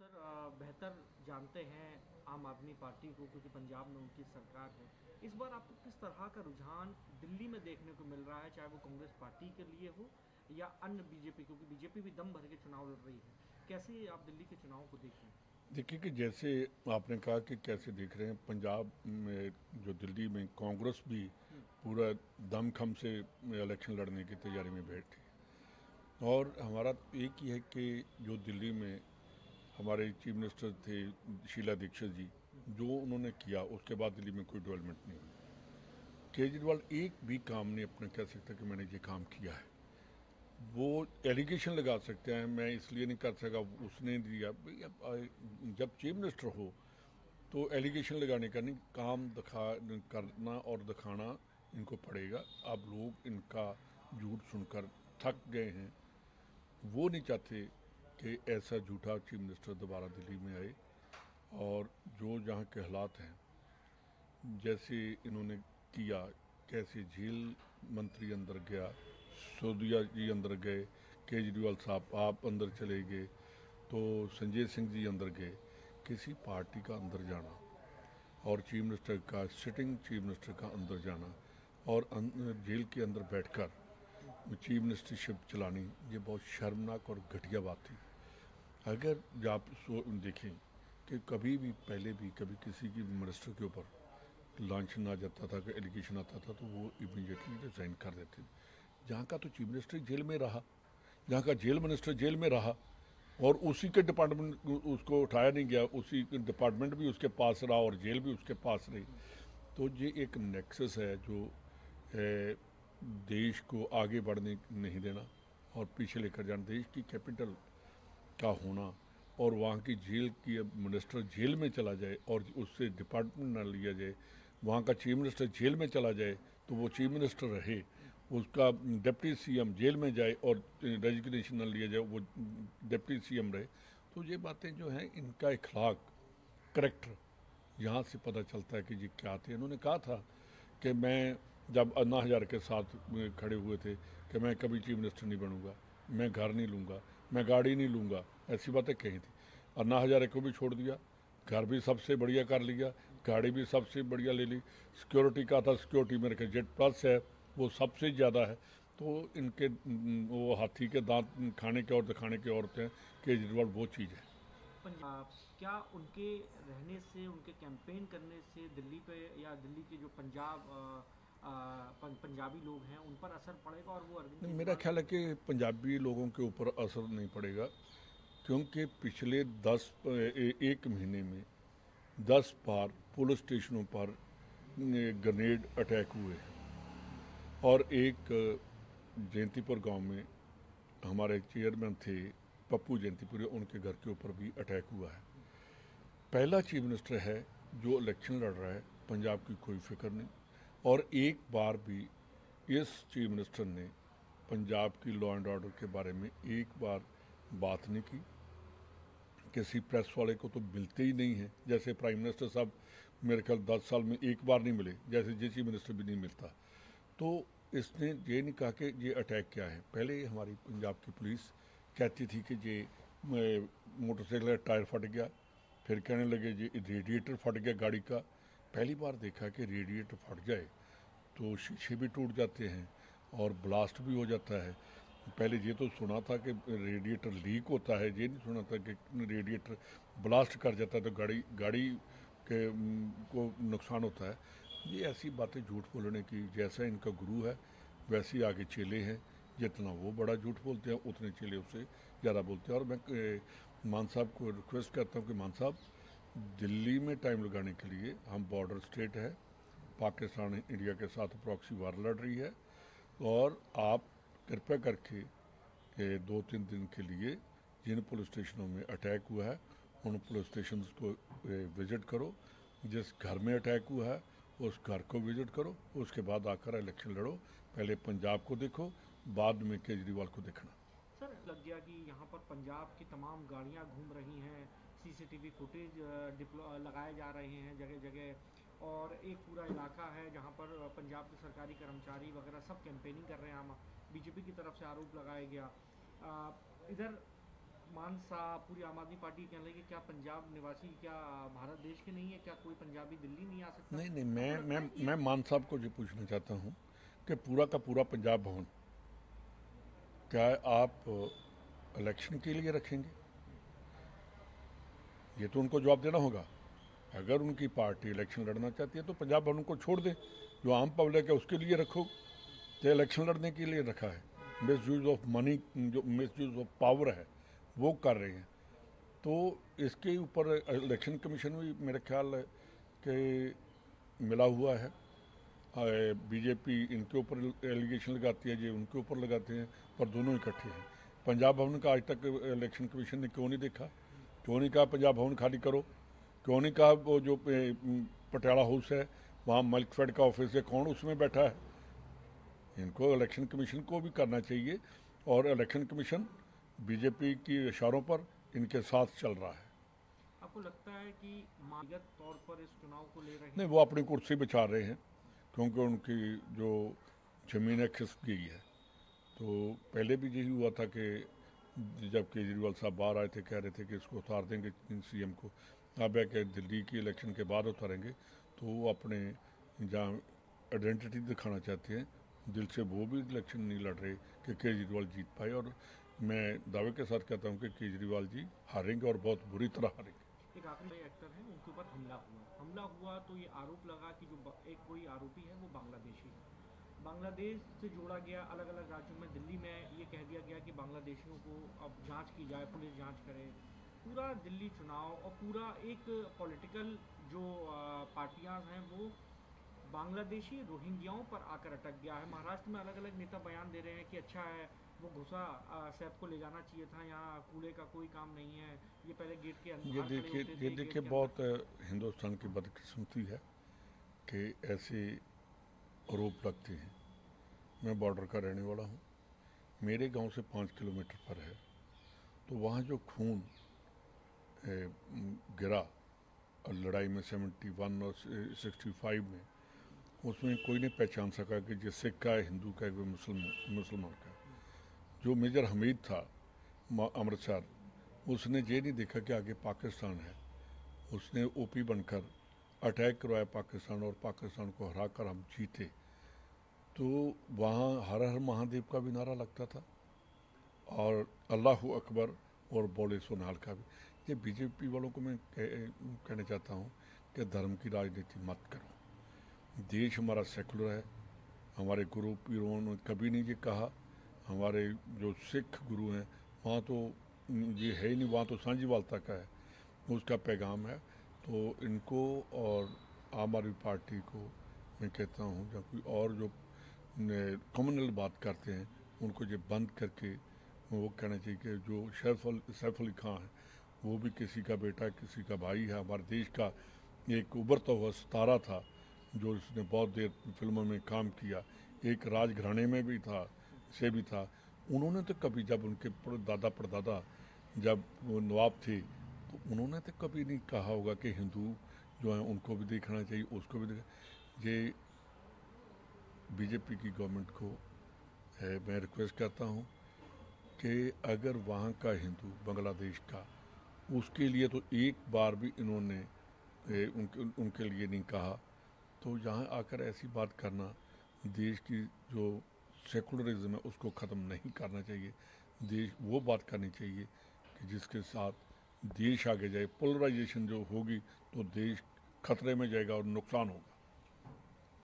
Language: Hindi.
सर बेहतर जानते हैं आम आदमी पार्टी को क्योंकि पंजाब में उनकी सरकार है। इस बार आपको किस तरह का रुझान दिल्ली में देखने को मिल रहा है, चाहे वो कांग्रेस पार्टी के लिए हो या अन्य बीजेपी, क्योंकि बीजेपी भी दम भर के चुनाव लड़ रही है। कैसे आप दिल्ली के चुनाव को देख रहे हैं? देखिए कि जैसे आपने कहा कि कैसे देख रहे हैं पंजाब में, जो दिल्ली में कांग्रेस भी पूरा दमखम से इलेक्शन लड़ने की तैयारी में बैठी। और हमारा एक ही है कि जो दिल्ली में हमारे चीफ मिनिस्टर थे शीला दीक्षित जी, जो उन्होंने किया उसके बाद दिल्ली में कोई डेवलपमेंट नहीं हुई। केजरीवाल एक भी काम नहीं अपना कह सकता कि मैंने ये काम किया है। वो एलिगेशन लगा सकते हैं, मैं इसलिए नहीं कर सका, उसने दिया भाई। अब जब चीफ मिनिस्टर हो तो एलिगेशन लगाने का नहीं, काम दिखा करना और दिखाना इनको पड़ेगा। अब लोग इनका झूठ सुनकर थक गए हैं। वो नहीं चाहते कि ऐसा झूठा चीफ मिनिस्टर दोबारा दिल्ली में आए। और जो जहाँ के हालात हैं, जैसे इन्होंने किया, कैसे झील मंत्री अंदर गया, सोदिया जी अंदर गए, केजरीवाल साहब आप अंदर चले गए, तो संजय सिंह जी अंदर गए। किसी पार्टी का अंदर जाना और चीफ मिनिस्टर का, सिटिंग चीफ मिनिस्टर का अंदर जाना और जेल के अंदर बैठकर चीफ मिनिस्टरशिप चलानी, ये बहुत शर्मनाक और घटिया बात थी। अगर आप देखें कि कभी भी पहले भी कभी किसी की मिनिस्टर के ऊपर लांछन आ जाता था, कि एलिगेशन आता था, तो वो इमीडिएटली रिजाइन कर देते थे। जहाँ का तो चीफ मिनिस्टर जेल में रहा, जहाँ का जेल मिनिस्टर जेल में रहा, और उसी के डिपार्टमेंट उसको उठाया नहीं गया, उसी डिपार्टमेंट भी उसके पास रहा और जेल भी उसके पास रही। तो ये एक नेक्सस है जो देश को आगे बढ़ने नहीं देना और पीछे लेकर जाना। देश की कैपिटल का होना और वहाँ की जेल की मिनिस्टर जेल में चला जाए और उससे डिपार्टमेंट ना लिया जाए, वहाँ का चीफ मिनिस्टर जेल में चला जाए तो वो चीफ मिनिस्टर रहे, उसका डिप्टी सीएम जेल में जाए और रेजिग्नेशन न लिया जाए, वो डिप्टी सीएम रहे। तो ये बातें जो हैं, इनका इखलाक, करेक्टर, यहाँ से पता चलता है कि ये क्या थे। इन्होंने कहा था कि मैं जब अन्ना हज़ारे के साथ खड़े हुए थे कि मैं कभी चीफ मिनिस्टर नहीं बनूंगा, मैं घर नहीं लूँगा, मैं गाड़ी नहीं लूँगा, ऐसी बातें कही थी। अन्ना हज़ारे को भी छोड़ दिया, घर भी सबसे बढ़िया कर लिया, गाड़ी भी सबसे बढ़िया ले ली। सिक्योरिटी का था, सिक्योरिटी मेरे के जेट प्लस है, वो सबसे ज़्यादा है। तो इनके वो हाथी के दांत खाने के और दिखाने के औरतें हैं। केजरीवाल वो चीज़ है। पंजाब क्या उनके रहने से, उनके कैंपेन करने से दिल्ली पे या दिल्ली के जो पंजाबी लोग हैं उन पर असर पड़ेगा और वो अरविंद मेरा केजरीवाल ख्याल को? है कि पंजाबी लोगों के ऊपर असर नहीं पड़ेगा, क्योंकि पिछले एक महीने में 10 बार पुलिस स्टेशनों पर ग्रेनेड अटैक हुए हैं। और एक जयंतीपुर गांव में हमारे चेयरमैन थे पप्पू जयंतीपुरी, उनके घर के ऊपर भी अटैक हुआ है। पहला चीफ मिनिस्टर है जो इलेक्शन लड़ रहा है, पंजाब की कोई फिक्र नहीं। और एक बार भी इस चीफ मिनिस्टर ने पंजाब की लॉ एंड ऑर्डर के बारे में एक बार बात नहीं की। किसी प्रेस वाले को तो मिलते ही नहीं है, जैसे प्राइम मिनिस्टर साहब मेरे ख्याल 10 साल में एक बार नहीं मिले, जैसे जे चीफ मिनिस्टर भी नहीं मिलता। तो इसने ये नहीं कहा कि ये अटैक क्या है। पहले हमारी पंजाब की पुलिस कहती थी कि ये मोटरसाइकिल का टायर फट गया, फिर कहने लगे ये रेडिएटर फट गया गाड़ी का। पहली बार देखा कि रेडिएटर फट जाए तो शीशे भी टूट जाते हैं और ब्लास्ट भी हो जाता है। पहले ये तो सुना था कि रेडिएटर लीक होता है, ये नहीं सुना था कि रेडिएटर ब्लास्ट कर जाता है तो गाड़ी गाड़ी के को नुकसान होता है। ये ऐसी बातें झूठ बोलने की, जैसा इनका गुरु है वैसे ही आगे चेले हैं। जितना वो बड़ा झूठ बोलते हैं उतने चेले उससे ज़्यादा बोलते हैं। और मैं मान साहब को रिक्वेस्ट करता हूँ कि मान साहब, दिल्ली में टाइम लगाने के लिए, हम बॉर्डर स्टेट है, पाकिस्तान इंडिया के साथ प्रॉक्सी वार लड़ रही है, और आप कृपया करके 2-3 दिन के लिए जिन पुलिस स्टेशनों में अटैक हुआ है उन पुलिस स्टेशन को विज़िट करो। जिस घर में अटैक हुआ है उस घर को विज़िट करो, उसके बाद आकर इलेक्शन लड़ो। पहले पंजाब को देखो, बाद में केजरीवाल को देखना। सर लग गया कि यहाँ पर पंजाब की तमाम गाड़ियाँ घूम रही हैं, सीसीटीवी फुटेज लगाए जा रहे हैं जगह जगह, और एक पूरा इलाका है जहाँ पर पंजाब के सरकारी कर्मचारी वगैरह सब कैंपेनिंग कर रहे हैं। हम बीजेपी की तरफ से आरोप लगाया गया। इधर मान साहब पूरी आम आदमी पार्टी कहने लगे क्या पंजाब निवासी क्या भारत देश के नहीं है, क्या कोई पंजाबी दिल्ली नहीं आ सकता? नहीं नहीं, आपको मैं लगता मैं है कि मैं मान साहब को ये पूछना चाहता हूँ कि पूरा का पूरा पंजाब भवन क्या आप इलेक्शन के लिए रखेंगे? ये तो उनको जवाब देना होगा। अगर उनकी पार्टी इलेक्शन लड़ना चाहती है तो पंजाब भवन को छोड़ दें, जो आम पब्लिक है उसके लिए रखो। तो इलेक्शन लड़ने के लिए रखा है, मिस यूज ऑफ मनी, जो मिस यूज ऑफ पावर है वो कर रहे हैं। तो इसके ऊपर इलेक्शन कमीशन भी मेरा ख्याल है कि मिला हुआ है। बीजेपी इनके ऊपर एलिगेशन लगाती है, ये उनके ऊपर लगाते हैं, पर दोनों इकट्ठे हैं। पंजाब भवन का आज तक इलेक्शन कमीशन ने क्यों नहीं देखा? क्यों नहीं कहा पंजाब भवन खाली करो? क्यों नहीं कहा वो जो पटियाला हाउस है वहाँ मल्कफेड का ऑफिस है, कौन उसमें बैठा है? इनको इलेक्शन कमीशन को भी करना चाहिए, और इलेक्शन कमीशन बीजेपी की इशारों पर इनके साथ चल रहा है। आपको लगता है कि मानगत तौर पर इस चुनाव को ले रहे नहीं, हैं? वो अपनी कुर्सी बचा रहे हैं, क्योंकि उनकी जो ज़मीन है खिसक गई है। तो पहले भी यही हुआ था कि जब केजरीवाल साहब बाहर आए थे कह रहे थे कि इसको उतार देंगे सीएम को। अब है कि दिल्ली की इलेक्शन के बाद उतारेंगे, तो वो अपने जहाँ आइडेंटिटी दिखाना चाहते हैं, दिल से वो भी इलेक्शन नहीं लड़ रहे कि केजरीवाल जीत पाए। और मैं दावे के साथ कहता हूँ कि केजरीवाल जी हारेंगे और बहुत बुरी तरह हारेंगे। एक आखिरी एक्टर है उनके ऊपर हमला हुआ तो ये आरोप लगा कि जो एक कोई आरोपी है वो बांग्लादेशी है। बांग्लादेश से जोड़ा गया अलग अलग राज्यों में। दिल्ली में ये कह दिया गया कि बांग्लादेशियों को अब जांच की जाए, पुलिस जांच करे। पूरा दिल्ली चुनाव और पूरा एक पॉलिटिकल जो पार्टियां हैं वो बांग्लादेशी रोहिंग्याओं पर आकर अटक गया है। महाराष्ट्र में अलग अलग नेता बयान दे रहे हैं कि अच्छा है वो घुसा, सैफ को ले जाना चाहिए था, यहाँ कूड़े का कोई काम नहीं है, ये पहले गेट के बाहर खड़े होते ये थे गेट देखिए, के बहुत अंदर। हिंदुस्तान की बदकिस्मती है कि ऐसे आरोप लगते हैं। मैं बॉर्डर का रहने वाला हूँ, मेरे गांव से 5 किलोमीटर पर है, तो वहाँ जो खून गिरा लड़ाई में 71 और 65 में, उसमें कोई नहीं पहचान सका कि ये सिख का है, हिंदू का है, कोई मुसलमान का है। जो मेजर हमीद था अमृतसर, उसने ये नहीं देखा कि आगे पाकिस्तान है। उसने ओपी बनकर अटैक करवाया पाकिस्तान, और पाकिस्तान को हरा कर हम जीते। तो वहाँ हर हर महादेव का भी नारा लगता था, और अल्लाह अकबर और बोले सोनाल का भी। ये बीजेपी वालों को मैं कहना चाहता हूँ कि धर्म की राजनीति मत करो। देश हमारा सेकुलर है। हमारे गुरु पीरों ने कभी नहीं ये कहा। हमारे जो सिख गुरु हैं वहाँ तो ये है ही नहीं, वहाँ तो सांझीवालता का है, उसका पैगाम है। तो इनको और आम आदमी पार्टी को मैं कहता हूँ, जब कोई और जो कम्युनल बात करते हैं उनको ये बंद करके वो कहना चाहिए कि जो सैफ अली खान है वो भी किसी का बेटा, किसी का भाई है, हमारे देश का एक उभरता हुआ सितारा था, जो उसने बहुत देर फिल्मों में काम किया, एक राजघराने में भी था, से भी था। उन्होंने तो कभी, जब उनके दादा परदादा जब वो नवाब थे, तो उन्होंने तो कभी नहीं कहा होगा कि हिंदू जो है उनको भी देखना चाहिए, उसको भी देखना। ये बीजेपी की गवर्नमेंट को है, मैं रिक्वेस्ट करता हूँ कि अगर वहाँ का हिंदू बांग्लादेश का, उसके लिए तो एक बार भी इन्होंने उनके लिए नहीं कहा, तो यहाँ आकर ऐसी बात करना, देश की जो सेकुलरिज्म है उसको ख़त्म नहीं करना चाहिए। देश वो बात करनी चाहिए कि जिसके साथ देश आगे जाए। पोलराइजेशन जो होगी तो देश खतरे में जाएगा और नुकसान होगा।